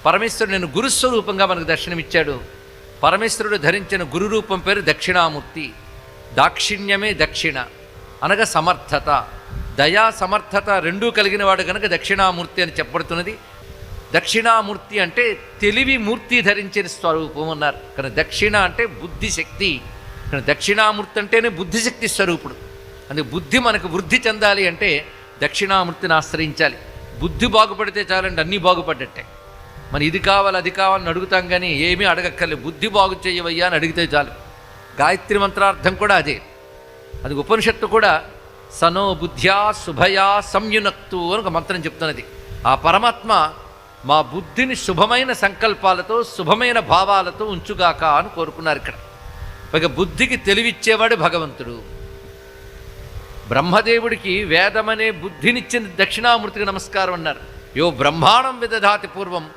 పరమేశ్వరుడు నేను గురుస్వరూపంగా మనకు దర్శనమిచ్చాడు. పరమేశ్వరుడు ధరించిన గురు రూపం పేరు దక్షిణామూర్తి. దాక్షిణ్యమే దక్షిణ అనగా సమర్థత, దయా సమర్థత రెండూ కలిగిన వాడు కనుక దక్షిణామూర్తి అని చెప్పబడుతున్నది. దక్షిణామూర్తి అంటే తెలివి మూర్తి ధరించిన స్వరూపం అన్నారు. కానీ దక్షిణ అంటే బుద్ధిశక్తి. కానీ దక్షిణామూర్తి అంటేనే బుద్ధిశక్తి స్వరూపుడు. అందుకే బుద్ధి మనకు వృద్ధి చెందాలి అంటే దక్షిణామూర్తిని ఆశ్రయించాలి. బుద్ధి బాగుపడితే చాలండి, అన్నీ బాగుపడ్డట్టే. మన ఇది కావాలి అది కావాలని అడుగుతాం కానీ ఏమీ అడగక్కర్లేదు. బుద్ధి బాగు చేయవయ్యా అని అడిగితే చాలు. గాయత్రి మంత్రార్థం కూడా అదే. అది ఉపనిషత్తు కూడా సనో బుద్ధ్యా శుభయా సంయునక్తు అని ఒక మంత్రం చెప్తున్నది. ఆ పరమాత్మ మా బుద్ధిని శుభమైన సంకల్పాలతో శుభమైన భావాలతో ఉంచుగాక అని కోరుకున్నారు. ఇక్కడ పైగా బుద్ధికి తెలివిచ్చేవాడు భగవంతుడు. బ్రహ్మదేవుడికి వేదమనే బుద్ధినిచ్చిన దక్షిణామూర్తికి నమస్కారం అన్నారు. యో బ్రహ్మాండం విదధాతి పూర్వం